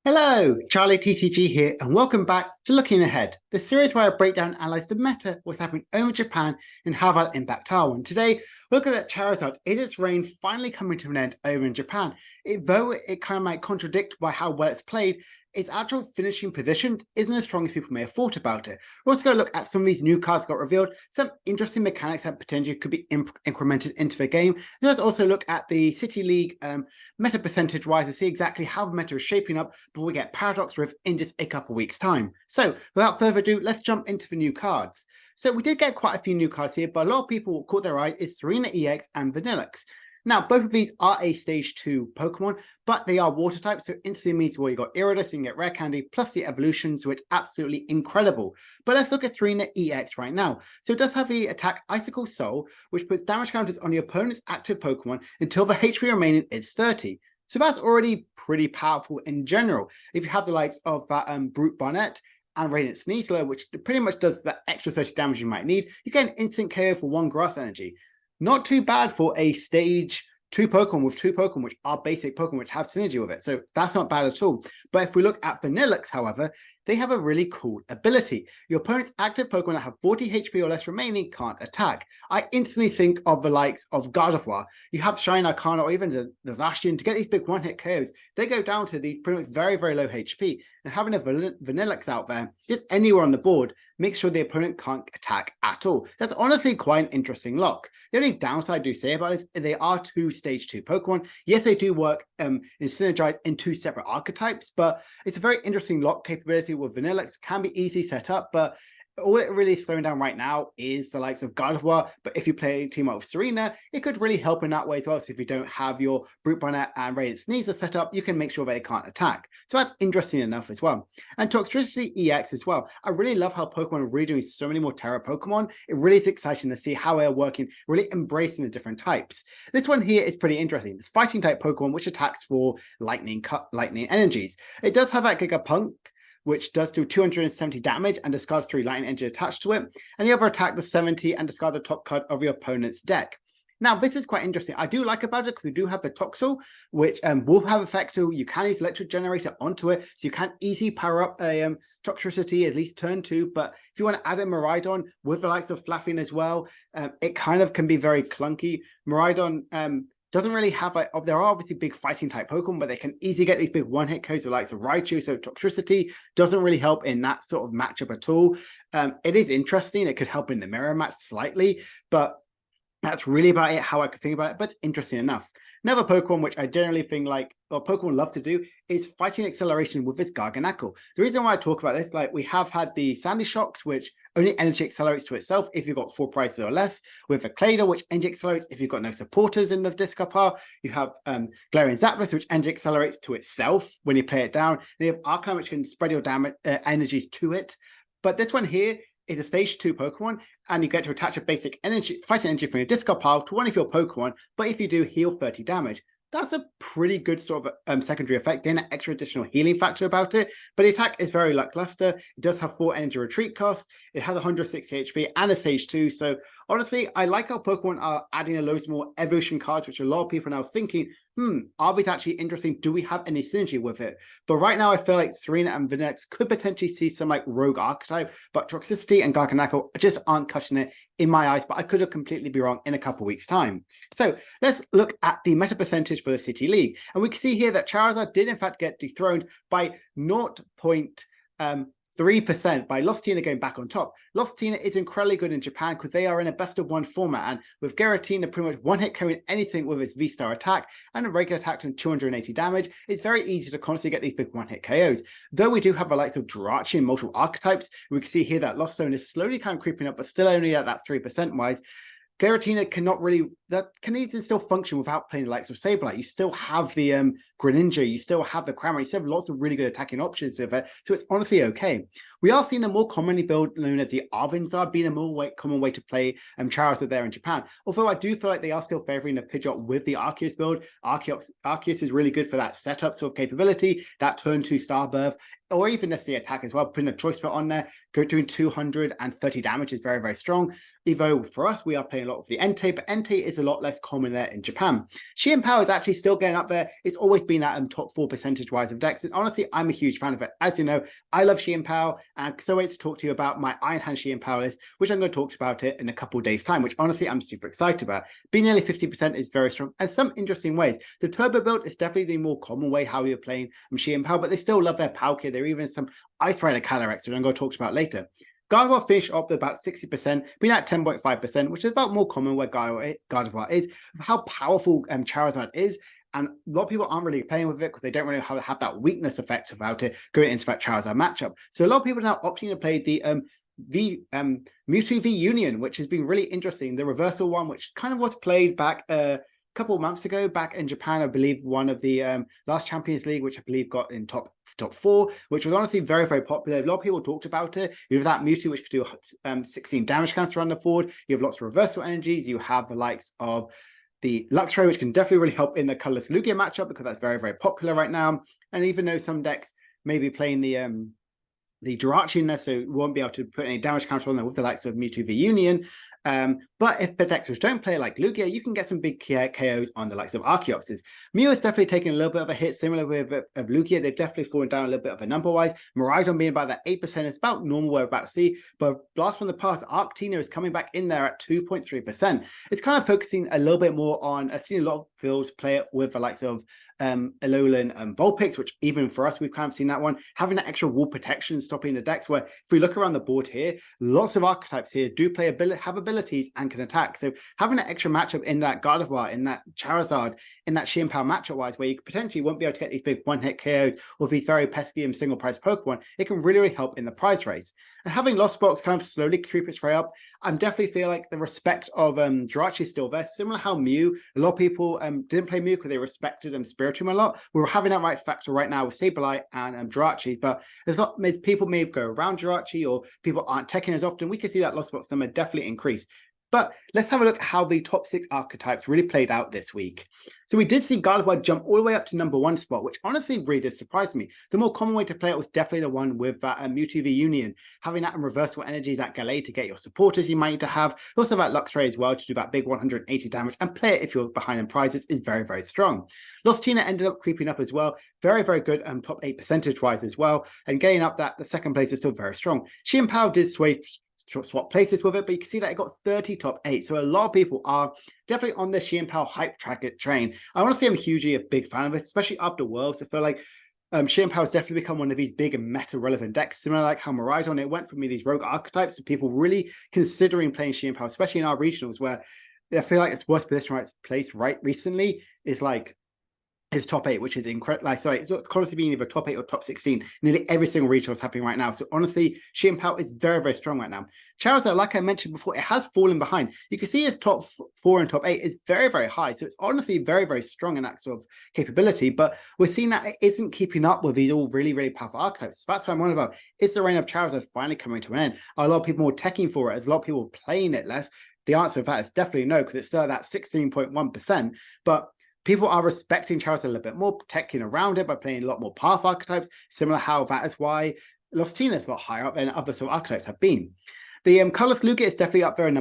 Hello, Charlie TCG here, and welcome back to Looking Ahead, the series where I break down and analyze the meta, what's happening over Japan, and how that'll impact Taiwan. Today, we're looking at Charizard. Is its reign finally coming to an end over in Japan? Though it kind of might contradict by how well it's played, its actual finishing position isn't as strong as people may have thought about it. We're also going to look at some of these new cards that got revealed, some interesting mechanics that potentially could be incremented into the game. Let's also look at the City League meta percentage-wise to see exactly how the meta is shaping up before we get Paradox Rift in just a couple weeks' time. So, without further ado, let's jump into the new cards. So, we did get quite a few new cards here, but a lot of people what caught their eye is Serena EX and Vanillix. Now, both of these are a Stage 2 Pokemon, but they are Water type, so instantly means well, you got Gyarados, you can get Rare Candy, plus the evolutions, which absolutely incredible. But let's look at Serena EX right now. So it does have the attack Icicle Soul, which puts damage counters on your opponent's active Pokemon until the HP remaining is 30. So that's already pretty powerful in general. If you have the likes of that Brute Barnet and Radiant Sneasler, which pretty much does that extra 30 damage you might need, you get an instant KO for 1 Grass Energy. Not too bad for a Stage 2 Pokemon with 2 Pokemon, which are basic Pokemon, which have synergy with it. So that's not bad at all. But if we look at Vanillix, however, they have a really cool ability. Your opponent's active Pokemon that have 40 HP or less remaining can't attack. I instantly think of the likes of Gardevoir. You have Shine Arcana or even the Zacian to get these big one-hit KOs. They go down to these pretty much very, very low HP. And having a Vanillix out there, just anywhere on the board, makes sure the opponent can't attack at all. That's honestly quite an interesting lock. The only downside I do say about this is they are 2 Stage 2 Pokemon. Yes, they do work and synergize in 2 separate archetypes, but it's a very interesting lock capability with Vanillix. Can be easily set up, but all it really is slowing down right now is the likes of Gardevoir. But if you play team up with Serena, it could really help in that way as well. So if you don't have your Brute Barnet and Radiant Sneasler set up, you can make sure they can't attack. So that's interesting enough as well. And Toxtricity EX as well. I really love how Pokemon are really doing so many more Terra Pokemon. It really is exciting to see how they're working, really embracing the different types. This one here is pretty interesting. It's fighting type Pokemon, which attacks for lightning energies. It does have that Gigapunk, which does do 270 damage and discards 3 lightning energy attached to it. And the other attack does 70 and discard the top card of your opponent's deck. Now, this is quite interesting. I do like about it because we do have the Toxel, which will have effect. So you can use Electric Generator onto it. So you can easily power up a Toxtricity, at least turn 2. But if you want to add a Miraidon with the likes of Flaffing as well, it kind of can be very clunky. Miraidon doesn't really have like, there are obviously big fighting type Pokemon, but they can easily get these big one-hit KOs with likes of Raichu, so Toxtricity doesn't really help in that sort of matchup at all. It is interesting, it could help in the mirror match slightly, but that's really about it, how I could think about it, but it's interesting enough. Another Pokemon which I generally think like, or Pokemon love to do, is fighting acceleration with this Garganacl. The reason why I talk about this, like we have had the Sandy Shocks, which only energy accelerates to itself if you've got 4 prices or less. With a Claydol, which energy accelerates if you've got no supporters in the discard pile. You have Glaring Zapdos, which energy accelerates to itself when you play it down. And you have Arcanine, which can spread your damage energies to it. But this one here is a Stage 2 Pokemon, and you get to attach a basic energy, fighting energy from your discard pile to one of your Pokemon, but if you do, heal 30 damage. That's a pretty good sort of secondary effect, getting an extra additional healing factor about it. But the attack is very lackluster. It does have 4 energy retreat costs. It has 160 HP and a Stage 2. So honestly, I like how Pokemon are adding a loads more evolution cards, which a lot of people are now thinking, are these actually interesting? Do we have any synergy with it? But right now, I feel like Serena and Vanillix could potentially see some like rogue archetype, but Toxicity and Garganacl just aren't cutting it in my eyes, but I could have completely be wrong in a couple weeks' time. So let's look at the meta percentage for the City League. And we can see here that Charizard did in fact get dethroned by 0.3% by Lost Tina going back on top. Lost Tina is incredibly good in Japan because they are in a best of 1 format, and with Giratina pretty much one hit carrying anything with its V-Star attack and a regular attack to 280 damage, it's very easy to constantly get these big one hit KOs. Though we do have the likes of Jirachi and multiple archetypes, we can see here that Lost Zone is slowly kind of creeping up, but still only at that 3% wise. Giratina cannot really, that can even still function without playing the likes of Sableye. You still have the Greninja, you still have the Cramorant, you still have lots of really good attacking options with it, so it's honestly okay. We are seeing a more commonly built known as the Arvinzard being a more common way to play Charizard there in Japan. Although I do feel like they are still favoring the Pidgeot with the Arceus build. Arceus is really good for that setup sort of capability, that turn 2 Star Birth, or even the attack as well, putting a choice belt on there, doing 230 damage is very, very strong. Evo, for us, we are playing a lot of the Entei, but Entei is is a lot less common there in Japan. Sheer Power is actually still getting up there. It's always been at top 4 percentage-wise of decks. And honestly, I'm a huge fan of it. As you know, I love Sheer Power, and I'm so wait to talk to you about my Iron Hand Sheer Power list, which I'm going to talk about it in a couple of days' time, which honestly, I'm super excited about. Being nearly 50% is very strong, and some interesting ways. The Turbo build is definitely the more common way how you're playing Sheer Power, but they still love their Palkia. There are even some Ice Rider Calyrex, which I'm going to talk about later. Gardevoir finished up at about 60%, being at 10.5%, which is about more common where Gardevoir is, how powerful Charizard is. And a lot of people aren't really playing with it because they don't really have that weakness effect about it going into that Charizard matchup. So a lot of people are now opting to play the Mewtwo V Union, which has been really interesting. The reversal one, which kind of was played back couple of months ago back in Japan, I believe one of the last Champions League, which I believe got in top 4, which was honestly very, very popular. A lot of people talked about it. You have that Mewtwo, which could do 16 damage counter on the forward. You have lots of reversal energies. You have the likes of the Luxray, which can definitely really help in the colorless Lugia matchup because that's very, very popular right now. And even though some decks may be playing the Jirachi in there, so we won't be able to put any damage counter on there with the likes of Mewtwo V Union. But if the decks which don't play like Lugia, you can get some big KOs on the likes of Archeoxes. Mew is definitely taking a little bit of a hit, similar with of Lugia. They've definitely fallen down a little bit of a number-wise. Miraidon being about that 8% is about normal we're about to see. But blast from the past, Arctina is coming back in there at 2.3%. It's kind of focusing a little bit more on, I've seen a lot of builds play it with the likes of Alolan Vulpix, which even for us, we've kind of seen that one, having that extra wall protection, stopping the decks, where if we look around the board here, lots of archetypes here do play have abilities and can attack. So having that extra matchup in that Gardevoir, in that Charizard, in that Sheer Power matchup-wise, where you potentially won't be able to get these big one-hit KOs or these very pesky and single-price Pokemon, it can really, really help in the prize race. And having Lost Box kind of slowly creep its way up, I definitely feel like the respect of Jirachi is still there. Similar how Mew, a lot of people didn't play Mew because they respected Spiritomb a lot. We're having that right factor right now with Sableye and Jirachi, but there's not people may go around Jirachi or people aren't teching as often. We can see that Lost Box number definitely increase. But let's have a look at how the top 6 archetypes really played out this week. So we did see Gardevoir jump all the way up to #1 spot, which honestly really did surprise me. The more common way to play it was definitely the one with that Mewtwo V Union, having that in reversal energies at Gallade to get your supporters you might need to have. Also that Luxray as well to do that big 180 damage and play it if you're behind in prizes is very, very strong. Lostina ended up creeping up as well. Very, very good top 8 percentage-wise as well. And getting up that the second place is still very strong. Sheer Power did swap places with it, but you can see that it got 30 top 8. So a lot of people are definitely on this Sheer Power hype train. I want to say I'm hugely a big fan of it, especially after Worlds. I feel like Sheer Power has definitely become one of these big and meta-relevant decks, similar like how Miraidon, it went from these rogue archetypes to people really considering playing Sheer Power, especially in our regionals, where I feel like its worst position right place right recently is like his top 8, which is incredible. Like, sorry, it's constantly being either top 8 or top 16. Nearly every single regional is happening right now. So honestly, Sheer Power is very, very strong right now. Charizard, like I mentioned before, it has fallen behind. You can see his top 4 and top 8 is very, very high. So it's honestly very, very strong in that sort of capability. But we're seeing that it isn't keeping up with these all really, really powerful archetypes. So that's what I'm wondering about. Is the reign of Charizard finally coming to an end? Are a lot of people more teching for it? Is a lot of people playing it less? The answer to that is definitely no, because it's still at that 16.1%. But people are respecting Charizard a little bit more, protecting around it by playing a lot more powerful archetypes, similar how that is why Lostina is a lot higher up than other sort of archetypes have been. The colorless Lugia is definitely up there in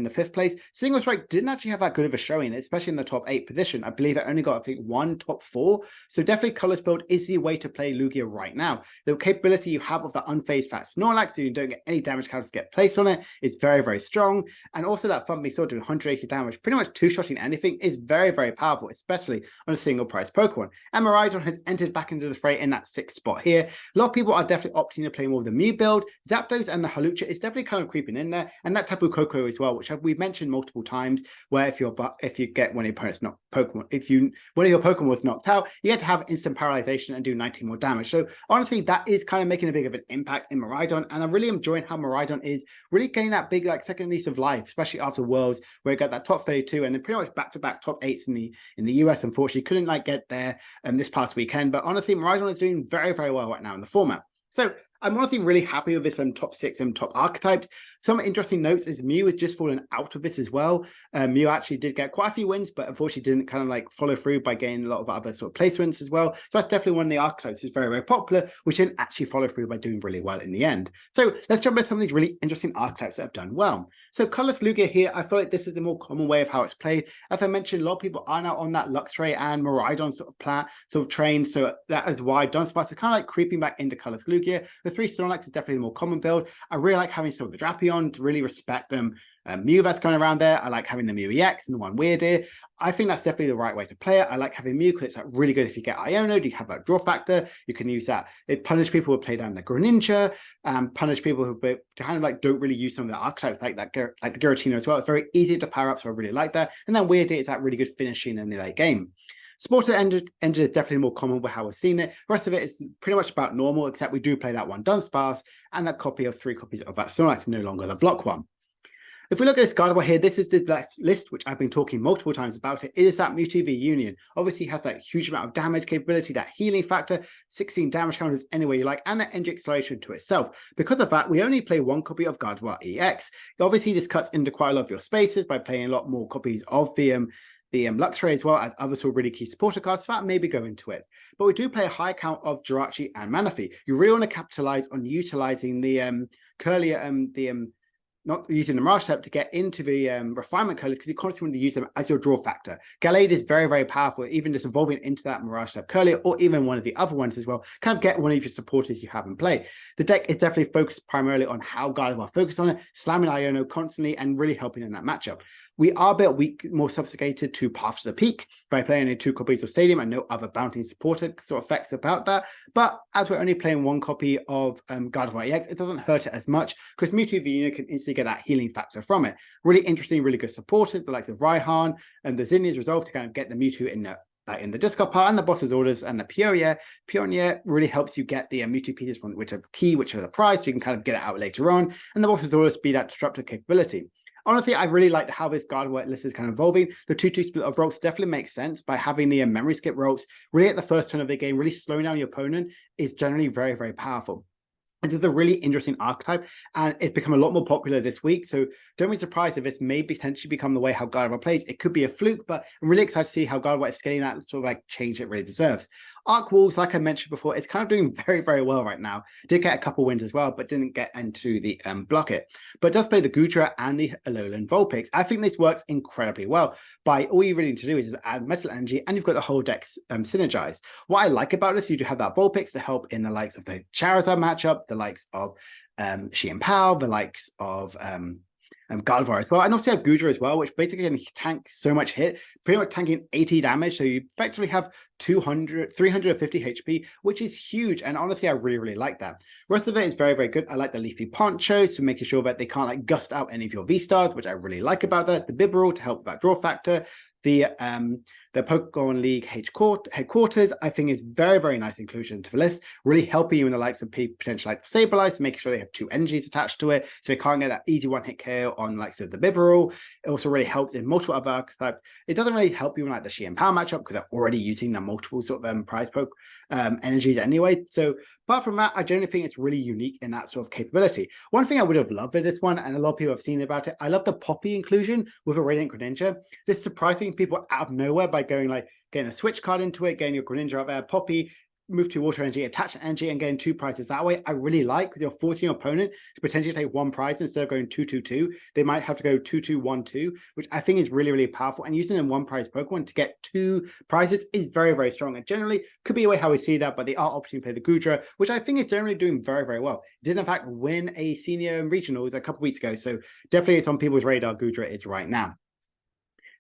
the fifth place. Single Strike didn't actually have that good of a showing, especially in the top 8 position. I believe it only got, I think, 1 top 4. So definitely colorless build is the way to play Lugia right now. The capability you have of the unfazed fat Snorlax, so you don't get any damage counters get placed on it, is very, very strong. And also that Thumpy Sword doing 180 damage, pretty much two-shotting anything, is very, very powerful, especially on a single price Pokemon. And Miraidon has entered back into the fray in that 6th spot here. A lot of people are definitely opting to play more of the Mew build. Zapdos and the Halucha is definitely kind of creeping in there, and that Tapu Koko as well, which we've mentioned multiple times, where if you get one of your opponent's not Pokemon, one of your Pokemon was knocked out, you get to have instant paralyzation and do 90 more damage. So honestly, that is kind of making a big of an impact in Miraidon, and I'm really enjoying how Miraidon is really getting that big like second lease of life, especially after Worlds, where it got that top 32 and then pretty much back-to-back top 8s in the US. Unfortunately, couldn't like get there this past weekend, but honestly, Miraidon is doing very, very well right now in the format. So I'm honestly really happy with this top 6 and top archetypes. Some interesting notes is Mew has just fallen out of this as well. Mew actually did get quite a few wins, but unfortunately didn't kind of like follow through by getting a lot of other sort of placements as well. So that's definitely one of the archetypes that's very, very popular, which didn't actually follow through by doing really well in the end. So let's jump into some of these really interesting archetypes that have done well. So Colorless Lugia here, I feel like this is the more common way of how it's played. As I mentioned, a lot of people are now on that Luxray and Miraidon sort of train. So that is why Dunsparce is kind of like creeping back into Colorless Lugia. The 3 Snorlax is definitely the more common build. I really like having some of the Drapion to really respect them. Mew that's going around there. I like having the Mew EX and the one Weirdir. I think that's definitely the right way to play it. I like having Mew because it's like really good if you get Iono. You have that draw factor. You can use that. It punish people who play down the Greninja, punish people who kind of like don't really use some of the archetypes like that, like the Giratina as well. It's very easy to power up, so I really like that. And then Weirdir is that really good finishing in the late game. Supported engine is definitely more common with how we've seen it. The rest of it is pretty much about normal, except we do play that one Dunsparce and that copy of 3 copies of that Snorlax, no longer the block one. If we look at this Gardevoir here, this is the list, which I've been talking multiple times about it. It is that Mewtwo V Union. Obviously, it has that huge amount of damage capability, that healing factor, 16 damage counters any way you like, and that energy acceleration to itself. Because of that, we only play 1 copy of Gardevoir EX. Obviously, this cuts into quite a lot of your spaces by playing a lot more copies of the Luxray as well as other sort of really key supporter cards, so that maybe go into it. But we do play a high count of Jirachi and Manaphy. You really want to capitalize on utilizing the Curlier, not using the Mirage Step to get into the refinement colors because you constantly want to use them as your draw factor. Gallade is very, very powerful, even just evolving into that Mirage Step Curlier or even one of the other ones as well. Kind of get one of your supporters you have in play. The deck is definitely focused primarily on how Gardevoir focus on it, slamming Iono constantly and really helping in that matchup. We are a bit weak, more sophisticated to Path to the Peak by playing only 2 copies of Stadium and no other bounty supporter sort of effects about that. But as we're only playing 1 copy of Gardevoir EX, it doesn't hurt it as much because Mewtwo V Union can instantly get that healing factor from it. Really interesting, really good supporters, the likes of Raihan and the Zinnia's Resolve to kind of get the Mewtwo in the discard pile and the boss's orders and the Pioneer. Pioneer really helps you get the Mewtwo pieces from which are key, which are the prize, so you can kind of get it out later on. And the boss's orders be that disruptive capability. Honestly, I really like how this Gardevoir list is kind of evolving. The 2-2 split of ropes definitely makes sense by having the memory skip ropes really at the first turn of the game, really slowing down your opponent is generally very, very powerful. This is a really interesting archetype, and it's become a lot more popular this week. So don't be surprised if this may potentially become the way how Gardevoir plays. It could be a fluke, but I'm really excited to see how Gardevoir is getting that sort of like change it really deserves. Arc Wolves, like I mentioned before, it's kind of doing very, very well right now. Did get a couple wins as well, but didn't get into the block it. But it does play the Goodra and the Alolan Vulpix. I think this works incredibly well. By all you really need to do is just add Metal Energy, and you've got the whole deck synergized. What I like about this, you do have that Vulpix to help in the likes of the Charizard matchup, the likes of Xianpao, the likes of Gardevoir as well, and also have Goodra as well, which basically can tank so much hit, pretty much tanking 80 damage, so you effectively have 350 HP, which is huge, and honestly, I really, really like that. The rest of it is very, very good. I like the Leafy Poncho, so making sure that they can't like gust out any of your V-Stars, which I really like about that. The Bibarel to help with that draw factor. The Pokemon League headquarters, I think, is very, very nice inclusion to the list, really helping you in the likes of potential like Sableye, making sure they have 2 energies attached to it, so they can't get that easy one-hit KO on likes of the Bibarel. It also really helps in multiple other archetypes. It doesn't really help you in like the Xianpao matchup because they're already using the multiple sort of prize poke energies anyway. So apart from that, I generally think it's really unique in that sort of capability. One thing I would have loved with this one, and a lot of people have seen about it, I love the Poppy inclusion with a Radiant Greninja. This is surprising people out of nowhere by going like getting a switch card into it, getting your Greninja out there, Poppy, move to water energy, attach an energy, and getting 2 prizes that way. I really like because you're forcing your opponent to potentially take 1 prize instead of going 2-2-2. They might have to go 2-2-1-2, which I think is really, really powerful. And using a 1 prize Pokemon to get 2 prizes is very, very strong. And generally could be a way how we see that, but they are opting to play the Goodra, which I think is generally doing very, very well. It did in fact win a senior regionals a couple weeks ago, so definitely it's on people's radar. Goodra is right now.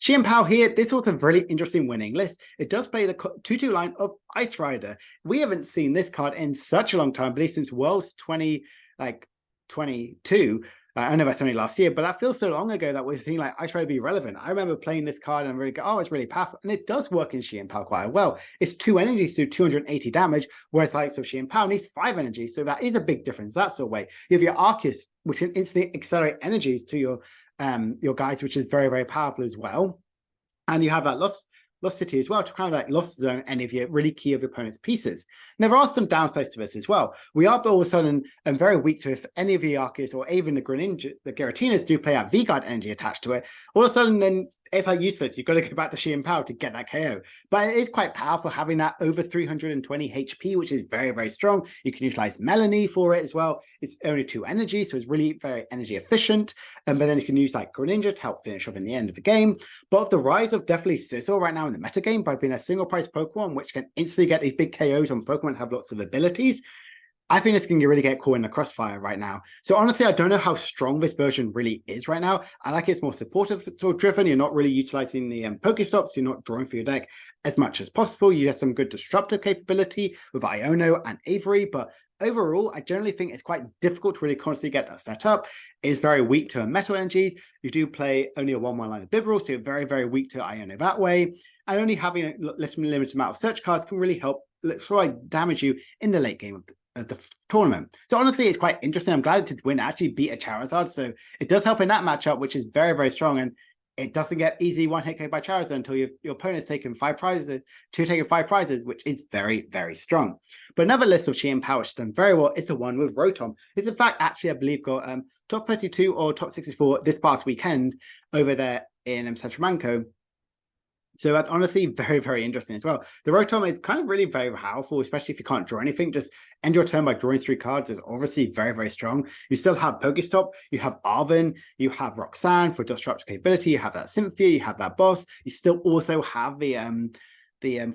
Xianpao here, this was a really interesting winning list. It does play the 2-2 line of Ice Rider. We haven't seen this card in such a long time, I believe since Worlds 2022. I know that's only last year, but that feels so long ago that we're seeing like Ice Rider be relevant. I remember playing this card and really go, oh, it's really powerful. And it does work in Xianpao quite well. It's 2 energies to do 280 damage, whereas like so Xianpao needs 5 energies. So that is a big difference. That's the way. You have your Arceus, which can instantly accelerate energies to your guys, which is very, very powerful as well. And you have that Lost City as well to kind of like Lost Zone any of your really key of your opponent's pieces. And there are some downsides to this as well. We are all of a sudden very weak to if any of the Arceus or even the Giratinas do play out V-Guard energy attached to it, all of a sudden then it's like useless. You've got to go back to Sheer Power to get that KO. But it is quite powerful having that over 320 HP, which is very, very strong. You can utilize Melanie for it as well. It's only 2 energy, so it's really very energy efficient. But then you can use like Greninja to help finish off in the end of the game. But the rise of definitely Sizzle right now in the metagame by being a single price Pokemon, which can instantly get these big KOs on Pokemon and have lots of abilities, I think it's going to really get caught in the crossfire right now. So honestly, I don't know how strong this version really is right now. I like it's more supportive sort of driven. You're not really utilizing the Pokestops. You're not drawing for your deck as much as possible. You have some good disruptive capability with Iono and Avery, but overall, I generally think it's quite difficult to really constantly get that set up. It's very weak to metal energies. You do play only a 1/1 line of Bibarel, so you're very, very weak to Iono that way. And only having a limited amount of search cards can really help damage you in the late game of the tournament. So honestly, it's quite interesting. I'm glad to win actually beat a Charizard. So it does help in that matchup, which is very, very strong. And it doesn't get easy one hit KO by Charizard until your opponent's taken 5 prizes, taking 5 prizes, which is very, very strong. But another list of Sheer Power which has done very well is the one with Rotom. It's in fact actually, I believe, got top 32 or top 64 this past weekend over there in Central. So that's honestly very, very interesting as well. The Rotom is kind of really very powerful, especially if you can't draw anything. Just end your turn by drawing 3 cards is obviously very, very strong. You still have Pokestop, you have Arven, you have Roxanne for disruptive capability, you have that Cynthia, you have that boss. You still also have the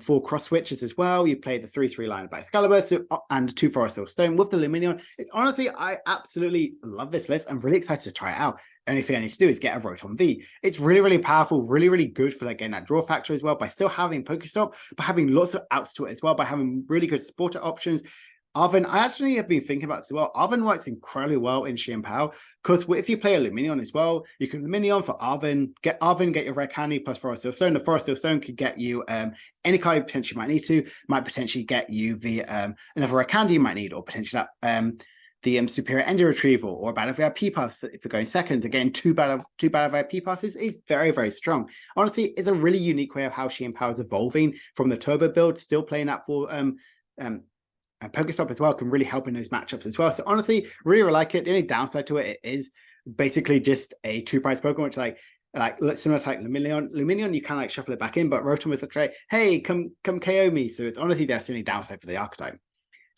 4 cross switches as well. You play the 3/3 line by Excalibur and 2 Forest Hill Stone with the Lumineon. It's honestly, I absolutely love this list. I'm really excited to try it out. Only thing I need to do is get a Rotom V. It's really, really powerful, really, really good for like getting that draw factor as well by still having Pokestop, but having lots of outs to it as well by having really good supporter options. Arven, I actually have been thinking about this as well. Arven works incredibly well in Sheer Power because if you play a Lumineon as well, you can Lumineon for Arven, get your Rare Candy plus Forest Hill Stone. The Forest Hill Stone could get you any card you potentially might need to, might potentially get you the another Rare Candy you might need, or potentially that the Superior Energy Retrieval or Battle VIP pass if you're going second. Again, two battle VIP passes is very, very strong. Honestly, it's a really unique way of how Sheer Power is evolving from the Turbo build, still playing that for and Pokestop as well can really help in those matchups as well. So honestly, really like it. The only downside to it is basically just a 2-price Pokemon, which like similar to like Lumineon, you can like shuffle it back in, but Rotom is like, hey, come KO me. So it's honestly that's the only downside for the archetype.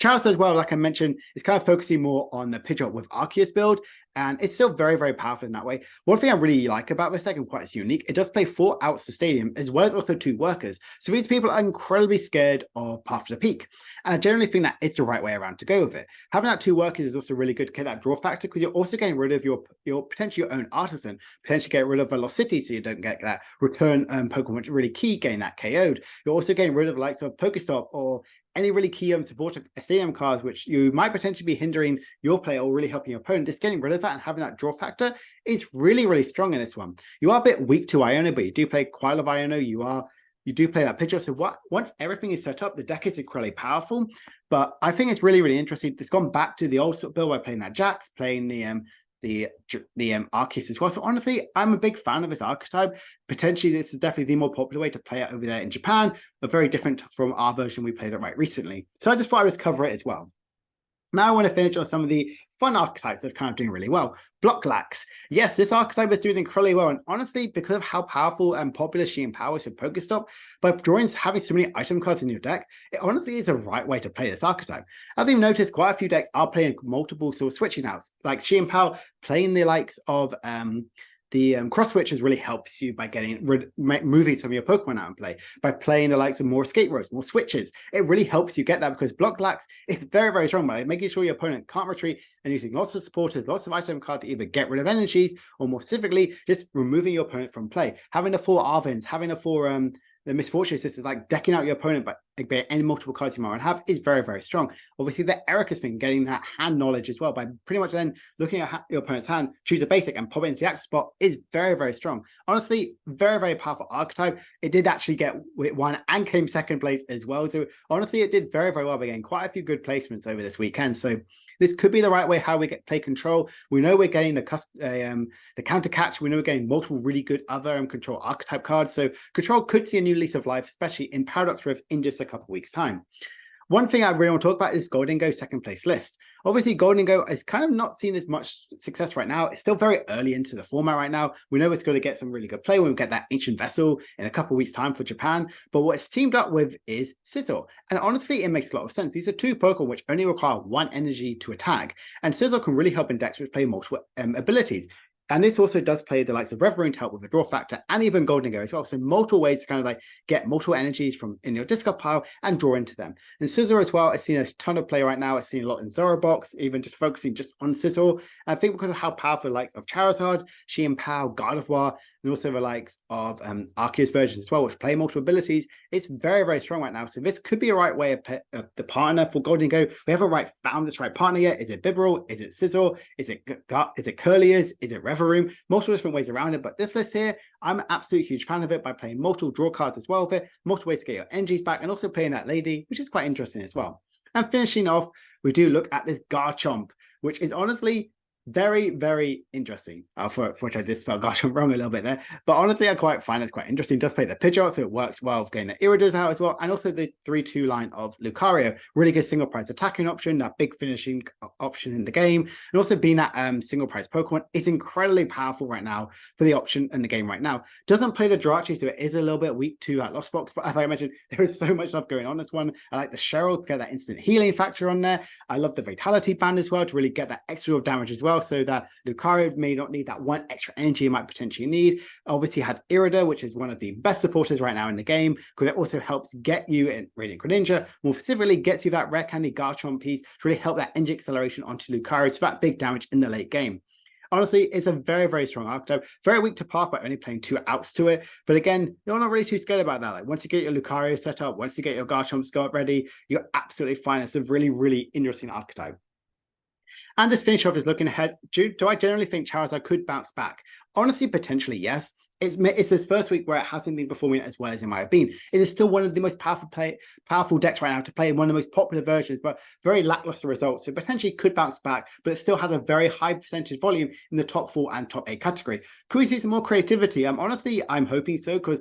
Charizard as well, like I mentioned, is kind of focusing more on the Pidgeot with Arceus build, and it's still very, very powerful in that way. One thing I really like about this deck, and quite unique, it does play 4 outs to Stadium, as well as also 2 workers. So these people are incredibly scared of Path to the Peak, and I generally think that it's the right way around to go with it. Having that 2 workers is also really good to get that draw factor, because you're also getting rid of your potentially your own Artisan, potentially get rid of Velocity, so you don't get that return Pokemon, which is really key, getting that KO'd. You're also getting rid of the likes of Pokestop or any really key supporter stadium cards, which you might potentially be hindering your play or really helping your opponent. Just getting rid of that and having that draw factor is really, really strong in this one. You are a bit weak to Iono, but you do play quite a lot of Iono. You do play that Pidgeot. So once everything is set up, the deck is incredibly powerful. But I think it's really, really interesting. It's gone back to the old sort of build by playing that Jax, playing the Arceus as well. So honestly, I'm a big fan of this archetype. Potentially, this is definitely the more popular way to play it over there in Japan, but very different from our version we played it right recently. So I just thought I would cover it as well. Now I want to finish on some of the fun archetypes that are kind of doing really well. Block-Lax. Yes, this archetype is doing incredibly well. And honestly, because of how powerful and popular Sheer Power is with Pokestop, by having so many item cards in your deck, it honestly is a right way to play this archetype. I've even noticed quite a few decks are playing multiple sort of switching outs, like Sheer Power playing the likes of the cross switches really helps you by moving some of your Pokemon out and play. By playing the likes of more escape rows, more switches, it really helps you get that, because Block-Lax is very, very strong by making sure your opponent can't retreat and using lots of supporters, lots of item cards to either get rid of energies or more specifically, just removing your opponent from play. Having the 4 Arvens, having the 4 the Misfortune Sisters, like decking out your opponent, but any multiple cards you might have is very, very strong. Obviously, the Erica's thing, getting that hand knowledge as well by pretty much then looking at your opponent's hand, choose a basic and pop it into the active spot is very, very strong. Honestly, very, very powerful archetype. It did actually get one and came second place as well. So honestly, it did very, very well by getting quite a few good placements over this weekend. So this could be the right way how we play control. We know we're getting the counter catch. We know we're getting multiple really good other control archetype cards. So control could see a new lease of life, especially in Paradox Rift in just a couple of weeks' time. One thing I really want to talk about is Golden Go's second place list. Obviously, Golden Go is kind of not seeing as much success right now. It's still very early into the format right now. We know it's going to get some really good play when we get that Ancient Vessel in a couple of weeks' time for Japan. But what it's teamed up with is Sizzle. And honestly, it makes a lot of sense. These are two Pokemon which only require one energy to attack. And Sizzle can really help in decks which play multiple abilities. And this also does play the likes of Reverie to help with the draw factor and even Golden Go as well. So multiple ways to kind of like get multiple energies from in your discard pile and draw into them. And Scizor as well, I've seen a ton of play right now. I've seen a lot in Zoro Box, even just focusing just on Scizor. And I think because of how powerful the likes of Charizard, Xianpao, Gardevoir, and also the likes of Arceus version as well, which play multiple abilities, it's very, very strong right now. So this could be a right way of the partner for Golden Go. We haven't found this right partner yet. Is it Bibarel? Is it Scizor? Is it Curliers? Is it Reverie? Multiple different ways around it, but this list here, I'm an absolute huge fan of it by playing multiple draw cards as well with it, multiple ways to get your energies back, and also playing that lady, which is quite interesting as well. And finishing off, we do look at this Garchomp, which is honestly very, very interesting. For which I just spelled Garchomp wrong a little bit there, but honestly, I quite find it's quite interesting. It does play the Pidgeot, so it works well with getting the Iridas out as well, and also the 3-2 line of Lucario, really good single prize attacking option, that big finishing option in the game, and also being that single prize Pokemon is incredibly powerful right now for the option in the game right now. Doesn't play the Jirachi, so it is a little bit weak to Lost Box, but as I mentioned, there is so much stuff going on this one. I like the Cheryl, get that instant healing factor on there. I love the Vitality Band as well to really get that extra damage as well, so that Lucario may not need that one extra energy it might potentially need. Obviously, it has Irida, which is one of the best supporters right now in the game, because it also helps get you in Radiant Greninja, more specifically gets you that Rare Candy Garchomp piece to really help that energy acceleration onto Lucario to that big damage in the late game. Honestly, it's a very, very strong archetype. Very weak to path by only playing 2 outs to it. But again, you're not really too scared about that. Like once you get your Lucario set up, once you get your Garchomp got ready, you're absolutely fine. It's a really, really interesting archetype. And this finish off is looking ahead. Do I generally think Charizard could bounce back? Honestly, potentially, yes. It's his first week where it hasn't been performing as well as it might have been. It is still one of the most powerful decks right now to play, one of the most popular versions, but very lackluster results. So potentially could bounce back, but it still has a very high percentage volume in the top 4 and top 8 category. Could we see some more creativity? Honestly, I'm hoping so, because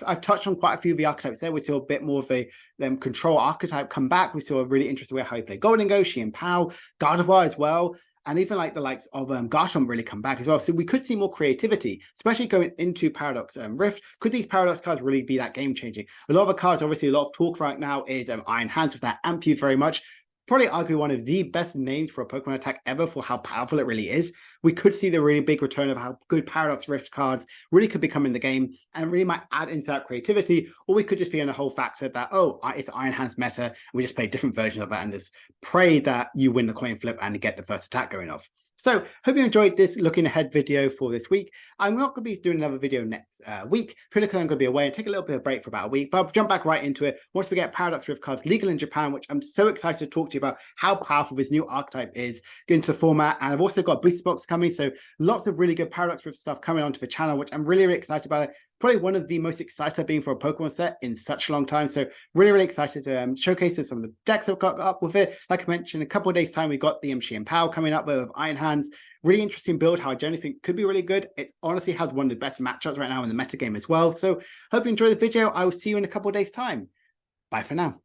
I've touched on quite a few of the archetypes there. We saw a bit more of a control archetype come back. We saw a really interesting way how he played Golden Go, Xianpao, Gardevoir as well. And even like the likes of Garchomp really come back as well. So we could see more creativity, especially going into Paradox Rift. Could these Paradox cards really be that game-changing? A lot of the cards, obviously, a lot of talk right now is Iron Hands with that Ampute very much. Probably argue one of the best names for a Pokemon attack ever for how powerful it really is. We could see the really big return of how good Paradox Rift cards really could become in the game and really might add into that creativity. Or we could just be in a whole factor that, oh, it's Iron Hands meta, and we just play different versions of that and just pray that you win the coin flip and get the first attack going off. So, hope you enjoyed this looking ahead video for this week. I'm not going to be doing another video next week, purely because I'm going to be away and take a little bit of a break for about a week, but I'll jump back right into it once we get Paradox Rift cards legal in Japan, which I'm so excited to talk to you about how powerful this new archetype is into the format. And I've also got a booster box coming, so lots of really good Paradox Rift stuff coming onto the channel, which I'm really, really excited about. Probably one of the most excited I've been for a Pokemon set in such a long time. So really, really excited to showcase some of the decks I've got up with it. Like I mentioned, a couple of days time, we got the Xianpao coming up with Iron Hands. Really interesting build, how I generally think could be really good. It honestly has one of the best matchups right now in the meta game as well. So hope you enjoy the video. I will see you in a couple of days time. Bye for now.